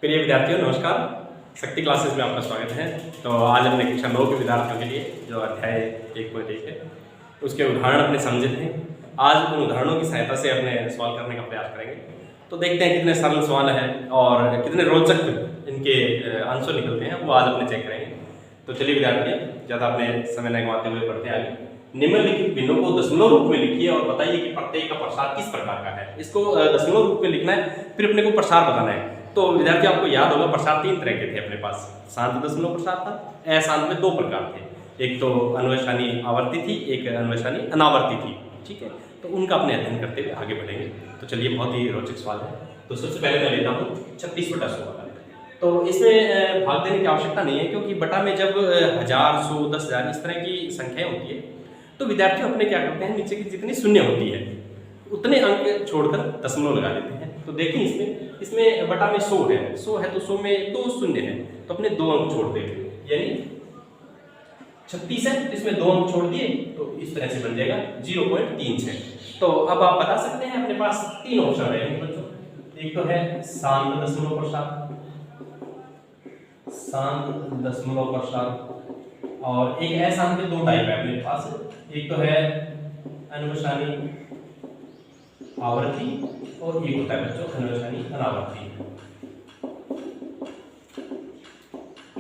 प्रिय विद्यार्थियों नमस्कार। शक्ति क्लासेस में आपका स्वागत है। तो आज हमने कक्षा 9 के विद्यार्थियों के लिए जो अध्याय 1.1 है उसके उदाहरण अपने समझे थे। आज उन उदाहरणों की सहायता से अपने सवाल करने का प्रयास करेंगे। तो देखते हैं कितने सरल सवाल हैं और कितने रोचक इनके आंसर निकलते हैं, वो आज अपने चेक करेंगे। तो चलिए विद्यार्थी, ज़्यादा अपने समय न गंवाते हुए पढ़ते हैं आगे। निम्नलिखित भिन्नों को दशमलव रूप में लिखिए और बताइए कि प्रत्येक का प्रसार किस प्रकार का है। इसको दशमलव रूप में लिखना है, फिर अपने को प्रसार बताना है। तो विद्यार्थी आपको याद होगा प्रसार 3 तरह के थे अपने पास। शांत दशमलव प्रसार था, अशांत में 2 प्रकार थे। एक तो अन्वयसानी आवर्ती थी, एक अन्वयसानी अनावर्ती थी। ठीक है, तो उनका अपने अध्ययन करते हुए आगे बढ़ेंगे। तो चलिए, बहुत ही रोचक सवाल है। तो सबसे पहले मैं लेता हूँ 36/100। तो इसमें भाग देने की आवश्यकता नहीं है, क्योंकि बटा में जब 1000, 100, 10,000 इस तरह की संख्याएं होती है तो विद्यार्थी अपने क्या करते हैं, नीचे की जितनी शून्य होती है उतने अंक छोड़कर दशमलव लगा देते हैं। तो देखिए इसमें बटा में 100 है, 100 है तो 100 में 2 शून्य है, तो अपने 2 अंक छोड़ देंगे। यानी 36 है तो इसमें 2 अंक छोड़ दिए तो इस तरह से बन जाएगा 0.36। तो अब आप बता सकते हैं, अपने पास 3 ऑप्शन है बच्चों। एक तो है शांत दशमलव प्रसार, शांत दशमलव प्रसार, और एक अशांत के 2 टाइप है अपने पास। एक तो है अन्वयसानी आवर्ती और एक होता है बच्चों अन्वयसानी अनावर्ती।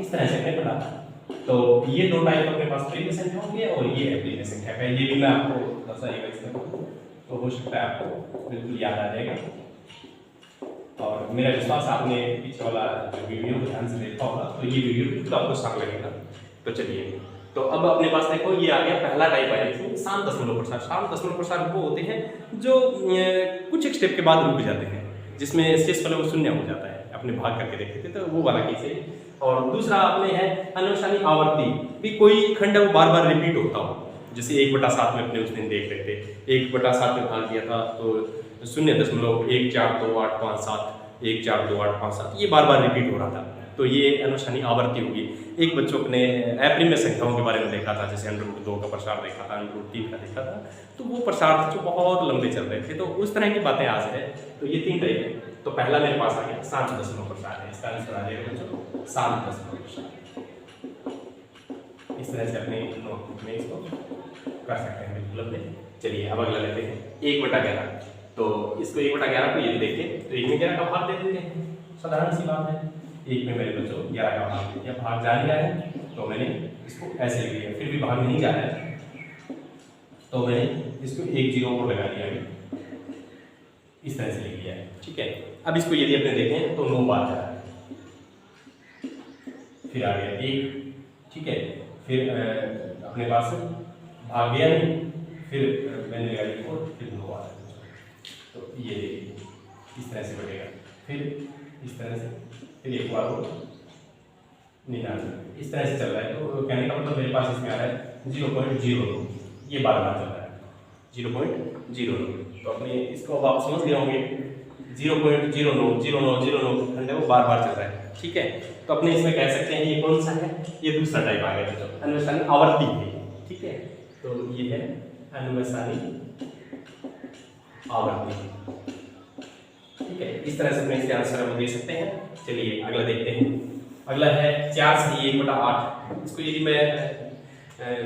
इस तरह से हमने पढ़ा। तो ये 2 टाइप अपने पास प्रीवियस संख्या होंगे और ये प्रीवियस संख्या है। ये भी मैं आपको दर्शाइएगा इसमें, तो हो सकता है आपको बिल्कुल याद आ जाएगा। और मेरा विश्वास आपने पीछे वाला जो वीडियो ध्यान से देखा होगा, तो ये वीडियो बिल्कुल आपको साफ लगेगा। तो चलिए, तो अब अपने पास देखो ये आ गया पहला टाइप आया इसमें शांत दशमलव प्रसार। शांत दशमलव प्रसार वो होते हैं जो कुछ एक स्टेप के बाद रुक जाते हैं, जिसमें शेष फलन शून्य हो जाता है। अपने भाग करके देखते थे तो वो वाला केस है। और दूसरा अपने है अन्वयसानी आवर्ती, भी कोई खंड है वो बार बार रिपीट होता हो। जैसे 1/7 में अपने उस दिन देख रहे थे, 1/7 में भाग दिया था तो 0.142857, 14287 ये बार बार रिपीट हो रहा था, तो ये अनुसानी आवर्ती होगी। एक बच्चों ने अप्रिमेय संख्याओं के बारे में देखा था, जैसे √2 का प्रसार देखा था, √3 का देखा था, तो वो प्रसार जो बहुत लंबे चल रहे थे। तो उस तरह की बातें आज है। तो ये 3 टाइप है। तो पहला मेरे पास आ गया शांत दशमलव प्रसार है। इसका आंसर आ जाएगा बच्चों शांत दशमलव प्रसार। इस तरह से अपने नोटबुक में इसको कर सकते हैं बिल्कुल अपने। चलिए अब अगला लेते हैं 1/11। तो इसको 1/11 को ये देखें तो 1 में 11 का भाग दे देते हैं, साधारण सी बात है। 1 में मेरे बच्चों 11 का भाग दे दिया, भाग जा रहा है तो मैंने इसको ऐसे लिख दिया। फिर भी भाग नहीं जा रहा है तो मैंने इसको 1 0 और लगा दिया, इस तरह से लिख दिया है। ठीक है, अब इसको यदि अपने देखें तो 9 बार जा रहा है, फिर आ गया 1। ठीक है, फिर अपने पास भाग गया नहीं, फिर मैंने लगा दिया और फिर 9 बार। तो ये इस तरह से बढ़ेगा, फिर इस तरह से, फिर एक बार और 99, इस तरह से चल रहा है। तो कहने का मतलब मेरे पास इसमें आ रहा है 0.02, ये बार बार चल रहा है 0.02। तो अपने इसको अब आप समझ गए होंगे, 0.09 खंड है वो बार बार चल रहा है। ठीक है, तो अपने इसमें कह सकते हैं ये कौन सा है, ये दूसरा टाइप आ गया बच्चों, अन्वयसानी आवर्ती है। ठीक है, तो ये है अन्वयसानी आवर्ती। ठीक है, इस तरह से अपने इसके आंसर हम दे सकते हैं। चलिए अगला देखते हैं। अगला है 4 से 1/8। इसको यदि मैं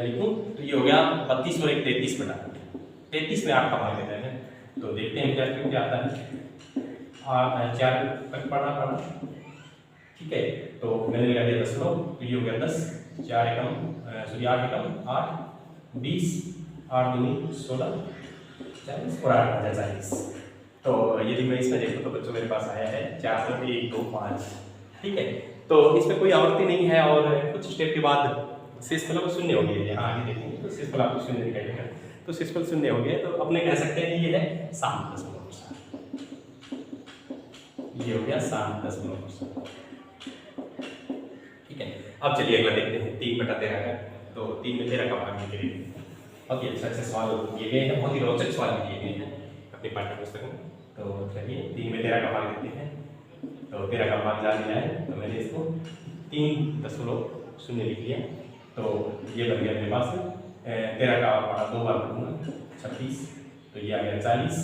लिखूं तो ये हो गया 32 और 33 में 8 का भाग देना है। तो देखते हैं क्या आता है। 4 तक पढ़ा। ठीक है, तो मैंने लगा दिया दशमलव, तो ये हो गया 10, 4 एकम 8 एकम 8, 20, 8 दूनी 16, 40 और 8 40। तो यदि मैं इसमें देखूँ तो बच्चों मेरे पास आया है 4 1 2 5। ठीक है, तो इसमें कोई आवर्ती नहीं है और कुछ स्टेप के बाद शेषफल शून्य हो गया। यहाँ आगे देखेंगे तो शेषफल आपको शून्य दिखाई देगा, तो शेषफल शून्य हो गया। तो अपने कह सकते हैं ये है शांत दशमलव प्रसार। ये हो गया शांत दशमलव प्रसार। ठीक है, अब चलिए अगला देखते हैं 3/13 का। तो 3 में 13 का भाग के लिए अब ये अच्छा सवाल दिए गए हैं, बहुत ही रोचक सवाल दिए गए हैं अपनी पाठ्य पुस्तक में। तो चलिए 3 में 13 का भाग देते हैं। तो 13 का भाग जान लिया है, तो मैंने इसको 3.0 लिख लिया। तो ये बन गया मेरे पास 13 का भाग 2 बार करूँगा 36, तो ये आ गया 40।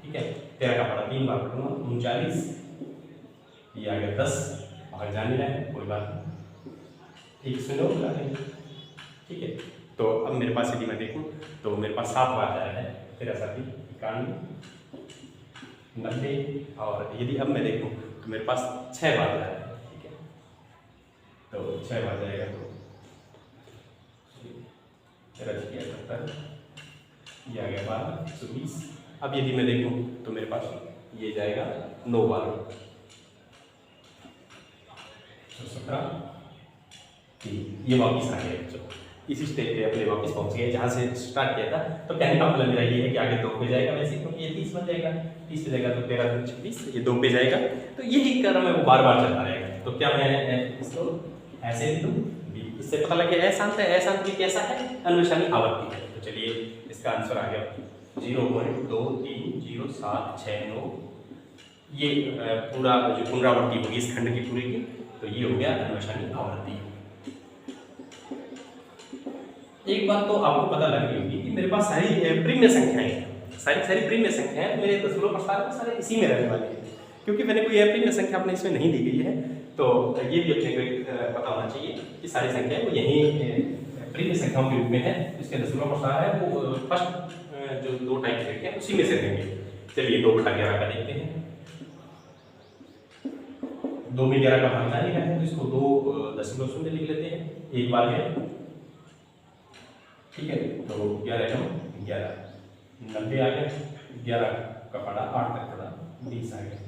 ठीक है, 13 का भाग 3 बार करूँगा 39, ये ये आ गया 10, भाग जा नहीं रहा है, कोई बात नहीं, ठीक से नो मिला देंगे। ठीक है, तो अब मेरे पास यदि मैं देखूँ तो मेरे पास 7 बार जा रहा है, फिर ऐसा भी 91, 90, और यदि अब मैं देखूँ तो मेरे पास 6 बार जा रहा है। ठीक है, तो 6 बार जाएगा तो रच किया 70, ये आ गया 12, 120। अब यदि मैं देखूँ तो मेरे पास ये जाएगा 9 बार, 17, ये वापिस आ गया बच्चों, इसी स्टेज पे अपने वापस पहुंच गए जहाँ से स्टार्ट किया था। तो कहने का मतलब मेरा ये है कि आगे 2 पे जाएगा वैसे, क्योंकि ये 30 बन जाएगा, 30 पे जाएगा तो 13, 26, ये 2 पे जाएगा, तो यही क्रम है वो बार बार चलता रहेगा। तो क्या मैं इसको ऐसे लिख दूँ, इससे पता लगे अशांत है, अशांत भी कैसा है, अन्वेषणी आवर्ती है। तो चलिए इसका आंसर आ गया 0.230769, ये पूरा जो पुनरावृत्ति होगी इस खंड की पूरे की, तो ये हो गया अन्वेषणी आवर्ती। एक बात तो आपको पता लग गई होगी कि मेरे पास सारी प्रीमिय संख्याएं हैं, सारी प्रीमिय संख्याएं मेरे दशमलव प्रसार में सारे इसी में रहने वाली है, क्योंकि मैंने कोई प्रीमिय संख्या अपने इसमें नहीं दी गई है। तो ये भी अपने को पता होना चाहिए कि सारी संख्याएं वो यही प्रीमिय संख्याओं के रूप में है, इसके दशमलव प्रसार है वो फर्स्ट जो 2 टाइप के हैं उसी में से रहेंगे। चलिए 2/11 का देखते हैं, 2 में 11 का भाग जाने का है, तो इसको 2.0 लिख लेते हैं, एक बार है। ठीक है, तो 11 9 11, 90 आ गया, 11 का पड़ा 8 तक पड़ा, 20 आ गया।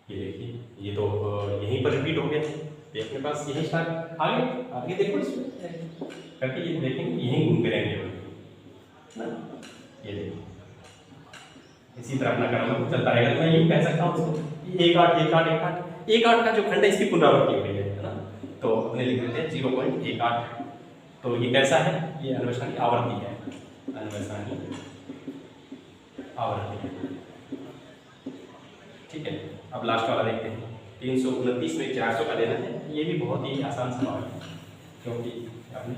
ये देखिए ये तो यहीं पर रिपीट हो गया, ये अपने पास यही स्टार्ट आगे देखो इसमें करके ये देखेंगे यहीं घूम के रहेंगे ना, ये देखिए इसी तरह अपना क्रम चलता रहेगा। तो मैं यही कह सकता हूँ इसको 1 8 1 8 1 8 1 8 का जो खंड है इसकी पुनरावृत्ति हो गई है ना, तो अपने लिख देते हैं 0.18। तो ये कैसा है, ये अन्वेषणी आवर्ती है, अन्वेषणी आवर्ती है। ठीक है, अब लास्ट वाला देखते हैं, 329 में 400 का लेना है। ये भी बहुत ही आसान सवाल है, क्योंकि आपने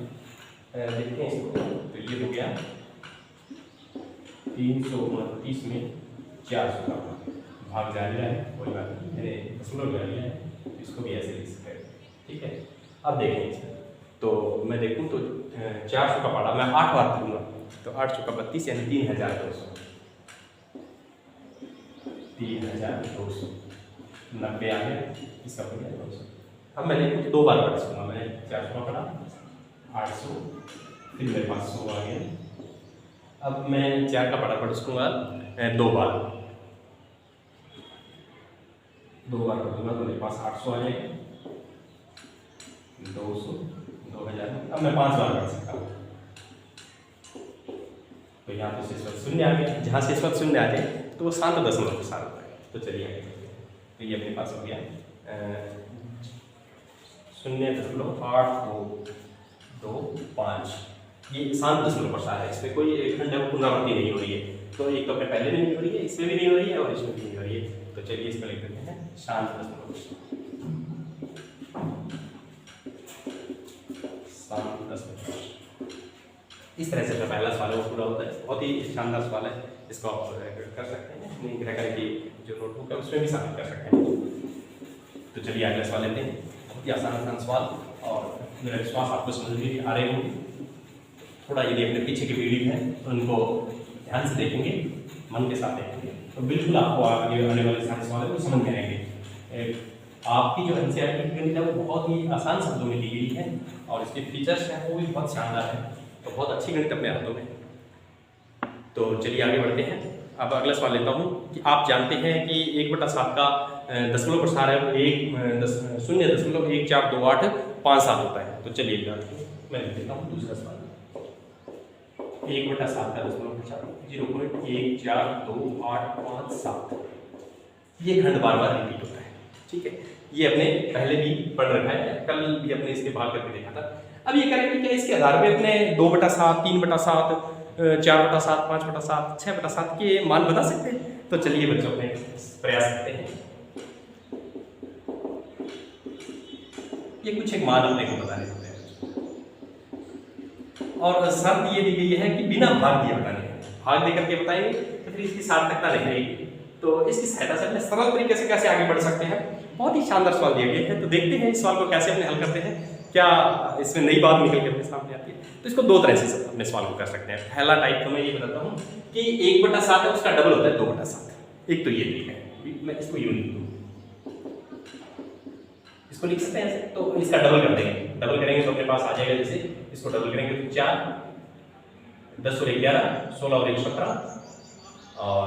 देखते हैं इसको, तो ये हो गया 329 में 400 का भाग जारी है, कोई बात नहीं, मैंने दशमलव ले लिया है, इसको भी ऐसे लिख सकते हैं। ठीक है, अब देखें इसमें, तो मैं देखूं तो 400 का पड़ा मैं 8 बार करूँगा, तो 8 चौका 32 यानी 3200, 3200, 90 आ गया, इसका पड़ गया 200। अब मैं देखूँ तो 2 बार पढ़ सकूँगा, मैंने 400 का पढ़ा 800, फिर मेरे पास 100 आ गया। अब मैं 4 का पढ़ सकूँगा 2 बार पढ़ दूँगा, तो मेरे पास 800 आ जाएगा, 200, 2000। अब मैं 5 बार कर सकता हूँ, तो यहाँ पे शेषवत 0 आ गया, जहाँ शेषवत 0 आ जाए तो वो शांत दशमलव के साथ होता है। तो चलिए आगे, तो ये अपने पास हो गया 0.8225, ये शांत दशमलव प्रसार है, इसमें कोई खंड पुनरावृत्ति नहीं हो रही है। तो एक तो अपने पहले भी नहीं हो रही है, इसमें भी नहीं हो रही है, और इसमें भी नहीं हो रही है। तो चलिए इसमें लिख देते हैं शांत दशमलव, शांत दशमलव। इस तरह से पहला सवाल वो पूरा होता है, बहुत ही शानदार सवाल है, इसको आप कर सकते हैं अपनी ग्रहकार की जो नोटबुक है उसमें भी शामिल कर सकते हैं। तो चलिए अगला सवाल लेते हैं, बहुत ही आसान सवाल, और मेरा विश्वास आपको समझ में आ रहे होंगे। थोड़ा यदि अपने पीछे की वीडियो है तो उनको ध्यान से देखेंगे, मन के साथ देखेंगे, तो बिल्कुल आपको आगे आने वाले सारे सवाल को समझ में आएंगे। आपकी जो एनसीईआरटी की गणित है वो बहुत ही आसान शब्दों में दी गई है, और इसके फीचर्स हैं वो भी बहुत शानदार है, तो बहुत अच्छी गणित अपने हाथों में। तो चलिए आगे बढ़ते हैं। अब अगला सवाल लेता हूँ कि आप जानते हैं कि 1/7 का दशमलव प्रसार है 0.142857 होता है। तो चलिए मैं लिख देता हूँ दूसरा सवाल, 1/7 का दशमलव प्रसार 0.142857, ये खंड बार बार रिपीट होता है। ठीक है, ये अपने पहले भी पढ़ रखा है, कल भी अपने इसके भाग करके देखा था। अब ये करेंगे क्या, इसके आधार पे अपने 2/7, 3/7, 4/7, 5/7, 6/7 के मान बता सकते हैं। तो चलिए बच्चों अपने प्रयास करते हैं। ये कुछ एक मान अपने को बताने होते हैं, और शर्त ये दी गई है कि बिना भाग दिए बताने हैं। भाग देकर के बताएंगे तो फिर इसकी सार्थकता नहीं रहेगी। तो इसकी सहायता से अपने सरल तरीके से कैसे आगे बढ़ सकते हैं, बहुत ही शानदार सवाल दिया गया है। तो देखते हैं इस सवाल को कैसे अपने हल करते हैं, क्या इसमें नई बात निकल कर सामने आती है। तो इसको दो तरह से अपने सवाल को कर सकते हैं। पहला टाइप तो मैं ये बताता हूँ कि 1/7 है, उसका डबल होता है 2/7। एक तो ये तरीका है, मैं इसको यूं लिख दूँ, इसको लिख सकते हैं ऐसे। तो इसका डबल कर देंगे, डबल करेंगे तो अपने पास आ जाएगा, जैसे इसको डबल करेंगे तो 4, 10 और 1 11, 16 और 1 17, और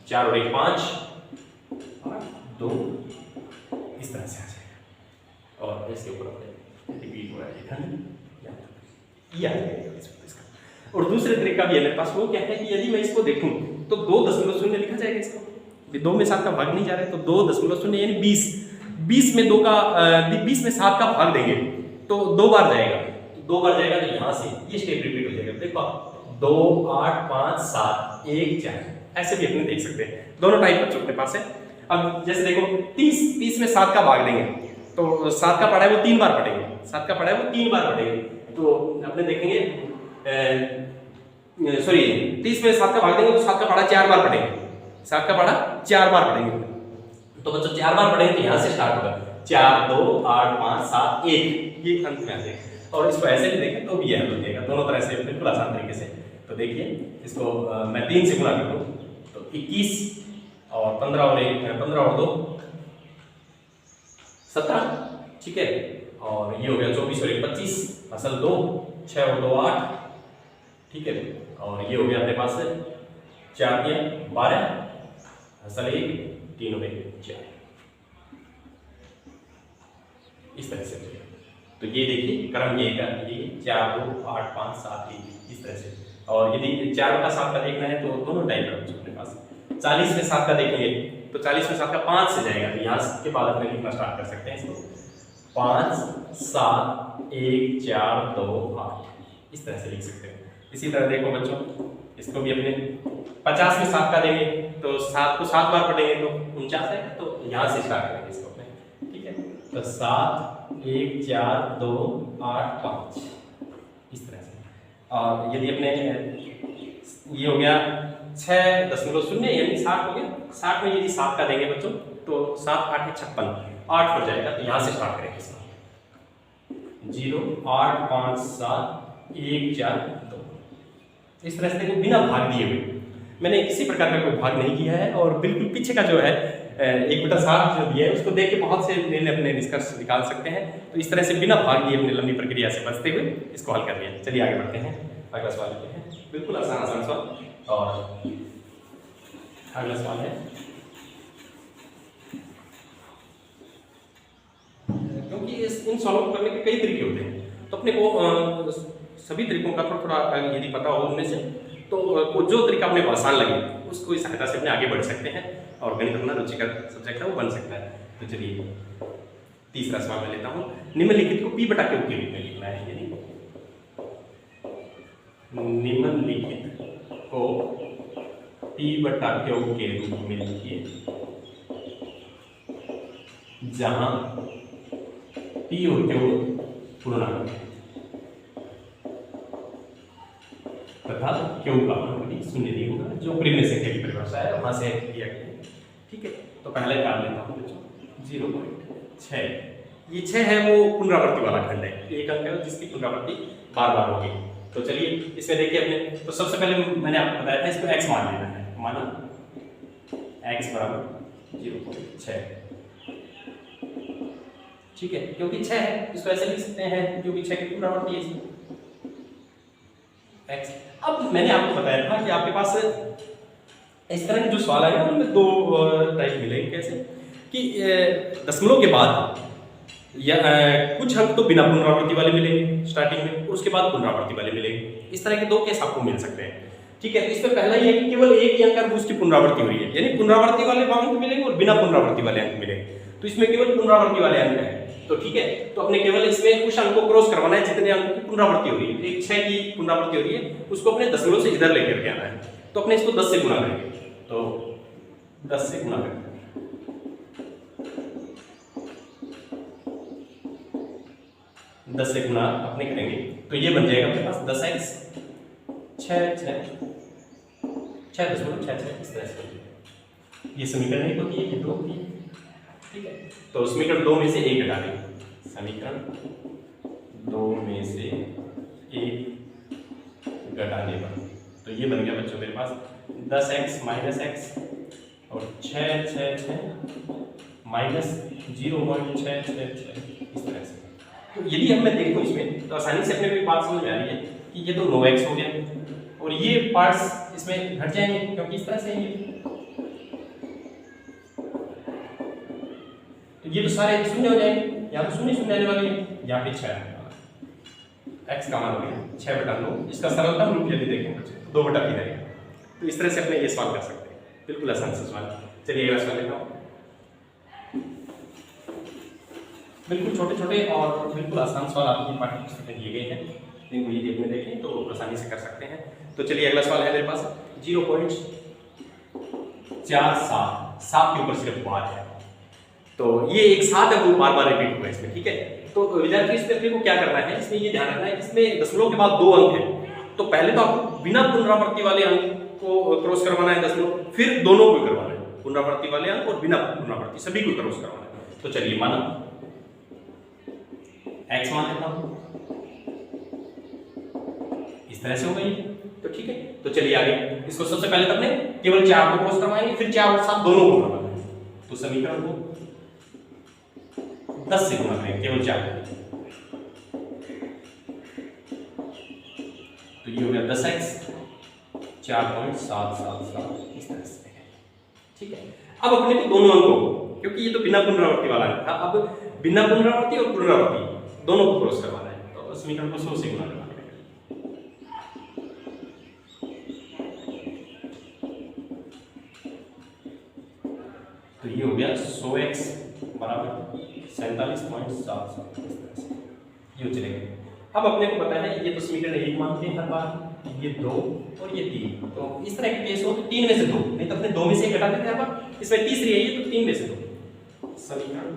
4 और 1 5, 8 2, इस तरह से आ जाएगा। और इसके ऊपर रिपीट हो रहा है, ये आ जाएगा इसका। और दूसरे तरीका भी है मेरे पास, वो क्या है कि यदि मैं इसको देखूं तो 2.0 लिखा जाएगा इसको। 2 में 7 का भाग नहीं जा रहा है, तो 2.0 यानी 20। 20 में 2 का 20 में 7 का भाग देंगे तो 2 बार जाएगा, तो 2 बार जाएगा तो यहाँ से ये स्टेप रिपीट हो जाएगा। देखो 2 8 5 7 1 4, ऐसे भी अपने देख सकते हैं। दोनों टाइप बच्चों अपने पास है। अब जैसे देखो 30 में 7 का भाग देंगे तो 7 का पढ़ा है वो 3 बार पढ़ेंगे, 7 का पढ़ा है वो 3 बार पढ़ेंगे। तो अपने देखेंगे सॉरी 30 में 7 का भाग देंगे तो 7 का पढ़ा 4 बार पढ़ेंगे, 7 का पढ़ा 4 बार पढ़ेंगे। तो बच्चों 4 बार पढ़ेंगे तो यहाँ से स्टार्ट होगा 4 2 8 5 7 1, ये अंत में आ जाएगा। और इसको ऐसे भी देखें तो भी यह हो जाएगा, दोनों तरह से बिल्कुल आसान तरीके से। तो देखिए इसको मैं 3 से गुणा कर दूँ तो 21, और 15 और 1 15 और 2 17, ठीक है। और ये हो गया 24 और 1 25, असल 2, 6 और 2 8, ठीक है। और ये हो गया अपने पास 4 दिया 12, असल 1, 3 और 1 4, इस तरह से। तो ये देखिए क्रम ये का, ये 4 2 8 5 7 1, इस तरह से। और यदि 4/7 का देखना है तो दोनों टाइप का अपने पास। 40 में 7 का देखेंगे तो 40 में 7 का 5 से जाएगा, तो यहाँ के बाद अपने लिखना स्टार्ट कर सकते हैं इसको 5 7 1 4 2 8, इस तरह से लिख सकते हैं। इसी तरह देखो बच्चों इसको भी अपने 50 में 7 का देंगे तो 7 को 7 बार पढ़ेंगे तो 49 है, तो यहाँ से स्टार्ट करेंगे इसको अपने, ठीक है। तो 7 1 4 2 8 5, इस तरह से। और यदि अपने ये हो गया 6.0 यानी 60 हो गया, 60 में यदि 7 का देंगे बच्चों तो 7 8 56, 8 हो जाएगा। तो यहाँ से स्टार्ट करेंगे इसका 0 8 5 7 1 4 2, इस तरह से देखो बिना भाग दिए हुए। मैंने किसी प्रकार का कोई भाग नहीं किया है, और बिल्कुल पीछे का जो है 1/7 जो दिया है उसको देख के बहुत से अपने निष्कर्ष निकाल सकते हैं। तो इस तरह से बिना भाग दिए अपने लंबी प्रक्रिया से बचते हुए इसको हल कर लिया। चलिए आगे बढ़ते हैं, अगला सवाल लेते हैं। बिल्कुल आसान सवाल, और अगला सवाल है, क्योंकि इन सवालों को करने के कई तरीके होते हैं, तो अपने को सभी तरीकों का थोड़ा यदि पता हो उनमें से, तो जो तरीका अपने को आसान लगे उसको इस सहायता से अपने आगे बढ़ सकते हैं, और गणित अपना रुचिकर सब्जेक्ट है वो बन सकता है। तो चलिए तीसरा सवाल मैं लेता हूँ। निम्नलिखित को P/Q के रूप में लिखना है, यानी निम्नलिखित को P/Q के रूप में लिखिए जहां P और Q पूर्णांक है तथा Q का मान कभी 0 नहीं होगा, जो प्रीवियस सेक्टर की परिभाषा है वहां से दिया गया है, ठीक है। तो पहले काम लेता हूँ बच्चों 0.6, ये 6 है वो पुनरावृत्ति वाला खंड है, एक अंक है जिसकी पुनरावृत्ति बार बार होगी। तो चलिए इसमें देखिए अपने, तो सबसे पहले मैंने आपको बताया था इसको x मान लेना है, माना x बराबर 0.6, ठीक है, क्योंकि 6 है इसको ऐसे लिख सकते हैं क्योंकि 6 की पुनरावृत्ति है इसमें x। अब मैंने आपको बताया था कि आपके पास इस तरह के जो सवाल आएगा उनमें दो टाइप मिलेंगे, कैसे कि दशमलव के बाद या कुछ अंक तो बिना पुनरावृत्ति वाले मिलेंगे स्टार्टिंग में, उसके बाद पुनरावृत्ति वाले मिलेंगे। इस तरह के दो केस आपको मिल सकते हैं, ठीक है। इसमें पहला ये है कि केवल एक ही अंक है उसकी पुनरावृत्ति हो रही है, यानी पुनरावृत्ति वाले अंक मिलेंगे और बिना पुनरावृत्ति वाले अंक मिलेंगे। तो इसमें केवल पुनरावृत्ति वाले अंक है, तो ठीक है। तो अपने केवल इसमें उस अंक को क्रॉस करवाना है जितने अंकों की पुनरावृत्ति हो रही है। एक 6 की पुनरावृत्ति हो रही है, उसको अपने दशमलव से इधर लेकर के आना है, तो अपने इसको 10 से गुणा करेंगे, तो 10 से गुणा करेंगे, 10 से गुणा अपने करेंगे तो ये बन जाएगा अपने पास 10x 6.66, इस तरह से ये समीकरण एक होती है, ये दो होती है, ठीक है। तो समीकरण 2 में से 1 घटा देंगे, समीकरण 2 में से 1 घटाने पर तो ये बन गया बच्चों मेरे पास 10x माइनस एक्स और 6 6 6 माइनस 0.666 इस तरह से। तो यदि अब मैं देखूं इसमें तो आसानी से अपने को बात समझ में आ रही है कि ये तो 9x हो गया और ये पार्ट्स इसमें घट जाएंगे क्योंकि इस तरह से तो ये तो सारे शून्य हो जाएंगे, यहाँ तो शून्य शून्य आने वाली है, यहाँ पे 6 आने वाला है। x का मान हो गया 6/9। इसका सरलतम रूप यदि देखें तो 2/3 रहेगा। तो इस तरह से अपने ये सवाल कर सकते हैं, बिल्कुल आसान सा सवाल। चलिए अगला सवाल लेता हूँ। बिल्कुल छोटे छोटे और बिल्कुल आसान सवाल आपकी पाठ्य पुस्तक में दिए गए हैं, इनको ये देखने देखें तो आसानी से कर सकते हैं। तो चलिए अगला सवाल है मेरे पास 0.47 7 के ऊपर सिर्फ बार है, तो ये एक 7 है वो बार बार रिपीट होगा इसमें, ठीक है। तो विद्यार्थी इसमें अपने को क्या करना है, इसमें ये ध्यान रखना है इसमें दशमलव के बाद 2 अंक है, तो पहले तो आपको बिना पुनरावृत्ति वाले अंक को क्रॉस करवाना है दशमलव, फिर दोनों को करवाना है, पुनरावृत्ति वाले अंक और बिना पुनरावृत्ति सभी को क्रॉस करवाना है। तो चलिए माना x मान लेता हूं, इस तरह से हो गई तो ठीक है। तो चलिए आगे इसको सबसे पहले तो अपने केवल 4 को क्रॉस करवाएंगे, फिर 4 और 7 दोनों को करवाएंगे, तो समीकरण को 10 से गुणा करेंगे केवल 4 को, तो ये हो गया 10x 4.777 इस तरह से, ठीक है। अब अपने को दोनों अंकों को, क्योंकि ये तो बिना पुनरावृत्ति वाला था, अब बिना पुनरावृत्ति और पुनरावृत्ति दोनों को क्रॉस करवाना है, तो समीकरण को 100 से गुणा करवाना है। तो ये हो गया 100x बराबर 47.77 इस तरह से ये हो चलेगा। अब अपने को पता है ये तो समीकरण 1 मानते हैं हर बार, ये 2 और ये 3, तो इस तरह के केस हो तो 3 में से 2, नहीं तो अपने 2 में से 1 घटा देते हैं हर बार, इसमें तीसरी है ये तो 3 में से 2, समीकरण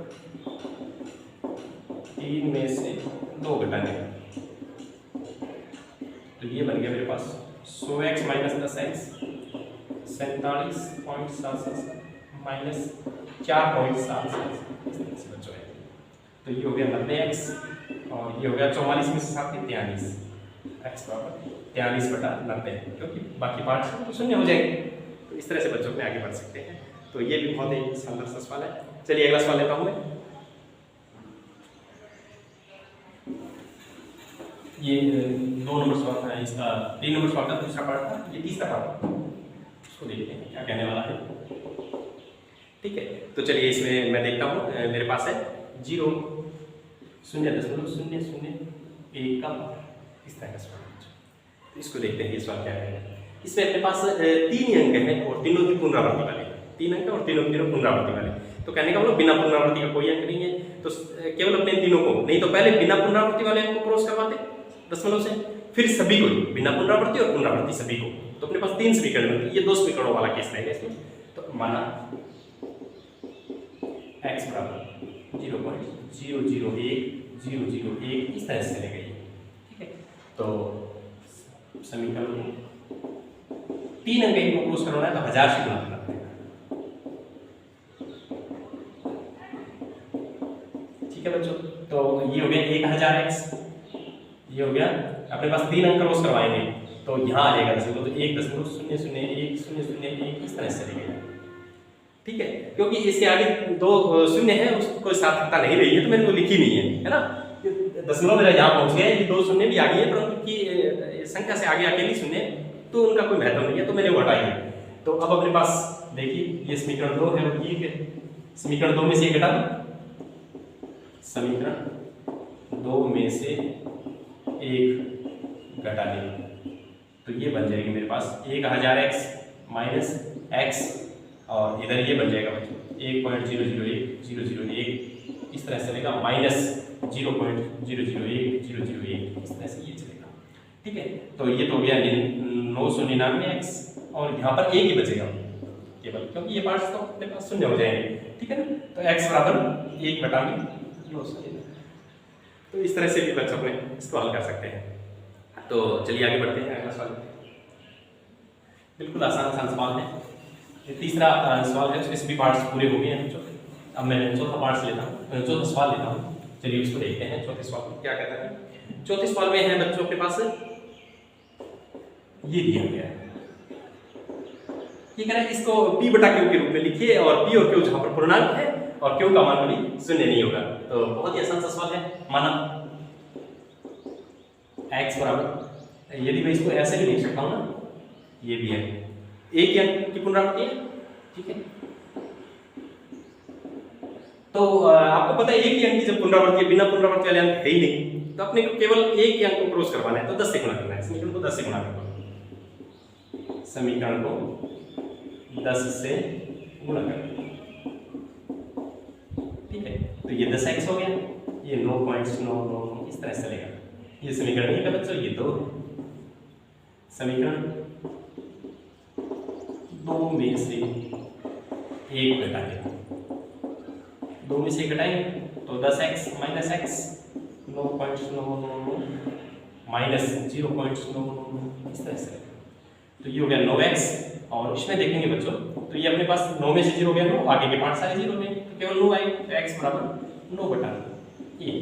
3 में से 2 घटाने का, तो ये बन गया मेरे पास 100x माइनस 10x 47.77 माइनस 4.77 इस तरह से बच्चों है। तो ये हो गया 90x और ये हो गया 44 में से 7 43 x बराबर 43/90, क्योंकि बाकी पार्ट्स तो शून्य हो जाएंगे। तो इस तरह से बच्चों में आगे बढ़ सकते हैं। तो ये भी बहुत ही शानदार सा सवाल है। चलिए अगला सवाल लेता हूँ मैं। ये 2 नंबर सवाल था, इसका 3 नंबर सवाल का दूसरा पार्ट था, ये तीसरा पार्ट, उसको देखते हैं क्या कहने वाला है, ठीक है। तो चलिए इसमें मैं देखता हूँ, मेरे पास है 0.00001 का इस तरह का सवाल, तो इसको देखते हैं ये सवाल क्या है। इसमें अपने पास 3 अंक हैं और तीनों की पुनरावृत्ति वाले, 3 अंक और तीनों पुनरावृत्ति वाले, तो कहने का मतलब बिना पुनरावृत्ति का कोई अंक नहीं है, तो केवल अपने तीनों को, नहीं तो पहले बिना पुनरावृत्ति वाले अंक को क्रॉस करवाते दशमलव से, फिर सभी को बिना पुनरावृत्ति और पुनरावृत्ति सभी को, तो अपने पास 3 समीकरण बनते हैं, ये 2 समीकरणों वाला केस रहेगा इसमें। तो माना x बराबर 0.001001 इस तरह से चलेगा ये, ठीक है। तो समीकरण 3 अंक को क्रॉस करवाना है तो 1000 से गुणा करना पड़ेगा, ठीक है बच्चों। तो ये हो गया 1000x, ये हो गया अपने पास 3 अंक क्रॉस करवाएंगे तो यहाँ आ जाएगा दशमलव, तो 1.001 इस तरह से चलेगा, ठीक है। क्योंकि इसके आगे 2 शून्य है, उसको कोई सार्थकता नहीं रही है तो मैंने तो लिखी नहीं है ना, दशमलव मेरा यहाँ पहुंच गया है, ये 2 शून्य भी आ गई है, परंतु की संख्या से आगे अकेली शून्य तो उनका कोई महत्व नहीं है, तो मैंने वो हटाई है। तो अब अपने पास देखिए ये समीकरण 2 है और ये समीकरण 2 में से 1 घटा दो, समीकरण 2 में से 1 घटाने, तो ये बन जाएगी मेरे पास 1000x माइनस x और इधर ये बन जाएगा बच्चों 1.001001 इस तरह से चलेगा, माइनस 0.001001 इस तरह से ये चलेगा, ठीक है। तो ये तो हो गया 999x और यहाँ पर 1 ही बचेगा केवल, क्योंकि ये पार्ट्स तो अपने पास शून्य हो जाएंगे, ठीक है ना। तो x बराबर 1/999, तो इस तरह से भी बच्चों अपने इसको हल कर सकते हैं। तो चलिए आगे बढ़ते हैं, अगला सवाल बिल्कुल आसान सवाल है, ये तीसरा सवाल है, उसके सभी पार्ट्स पूरे हो गए हैं बच्चों। अब मैं चौथा पार्ट लेता हूँ, चौथा सवाल लेता हूँ। चलिए उसको देखते हैं। चौथे सवाल में क्या कहता है। चौथे सवाल में है बच्चों के पास ये दिया गया है, ये कह रहा है इसको p बटा q के रूप में लिखिए और p और q जहां पर पूर्णांक है और q का मान कभी शून्य नहीं होगा। तो बहुत ही आसान सा सवाल है। माना x बराबर, यदि मैं इसको ऐसे भी लिख सकता हूं ना, ये भी है एक ही अंक की पुनरावृत्ति है, ठीक है। तो आपको पता है एक ही अंक की जब पुनरावृत्ति है, बिना पुनरावृत्ति वाले अंक है ही नहीं, तो अपने को केवल एक ही अंक को क्रॉस करवाना है, तो 10 से गुणा करना है। समीकरण को 10 से गुणा करना है, समीकरण को 10 से गुणा करना, ठीक है। तो ये 10x हो गया, ये 9.999 इस तरह से चलेगा। ये समीकरण एक है बच्चों, ये 2 समीकरण 2 में से 1 घटाएंगे, 2 में से 1 घटाएंगे तो 10x माइनस x 9.999 माइनस 0.999 इस तरह से। तो ये हो गया 9x, और इसमें देखेंगे बच्चों तो ये अपने पास 9 में से 0 हो गया 9, आगे के पार्ट सारे 0 में, तो केवल 9 आएगा। तो x बराबर 9 बटा 1।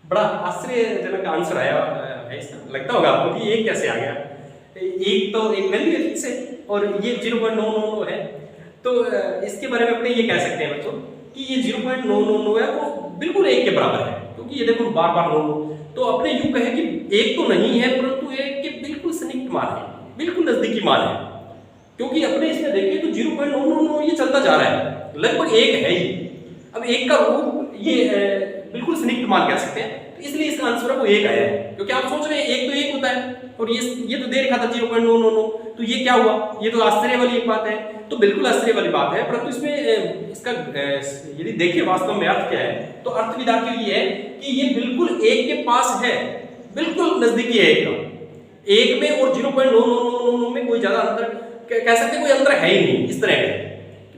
बड़ा आश्चर्यजनक आंसर आया है इसका। लगता होगा आपको कि ये कैसे आ गया, एक तो एक वैल्यू है फिक्स है और ये 0.999 है। तो इसके बारे में अपने ये कह सकते हैं बच्चों कि ये 0.999 है वो बिल्कुल 1 के बराबर है, क्योंकि ये देखो बार बार 9, तो अपने यूं कहे कि 1 तो नहीं है परंतु 1 के बिल्कुल सन्निकट मान है, बिल्कुल नजदीकी मान है। क्योंकि अपने इसमें देखिए तो 0.999 ये चलता जा रहा है, लगभग 1 है ही। अब 1 का रूप ये बिल्कुल सन्निकट मान कह सकते हैं, तो इसलिए इसका आंसर वो 1 आया है। क्योंकि आप सोच रहे हैं 1 तो 1 होता है और ये तो दे रखा था 0.999, तो ये क्या हुआ, ये तो आश्चर्य वाली एक बात है। तो बिल्कुल आश्चर्य वाली बात है, परंतु इसमें इसका यदि देखिए वास्तव में अर्थ क्या है, तो अर्थ विद्यार्थियों ये है कि ये बिल्कुल 1 के पास है, बिल्कुल नजदीकी है 1 का। 1 में और 0.999 में कोई ज्यादा अंतर कह सकते कोई अंतर है ही नहीं, इस तरह का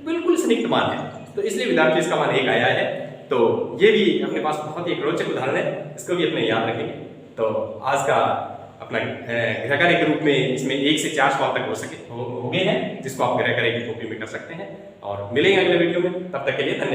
बिल्कुल सन्निकट मान है। तो इसलिए विद्यार्थी इसका मान 1 आया है। तो ये भी अपने पास बहुत ही एक रोचक उदाहरण है, इसको भी अपने याद रखेंगे। तो आज का अपना गृह कार्य के रूप में इसमें 1 से 4 सवाल तक हो गए हैं, जिसको आप गृह कार्य की कॉपी में कर सकते हैं। और मिलेंगे अगले वीडियो में, तब तक के लिए धन्यवाद।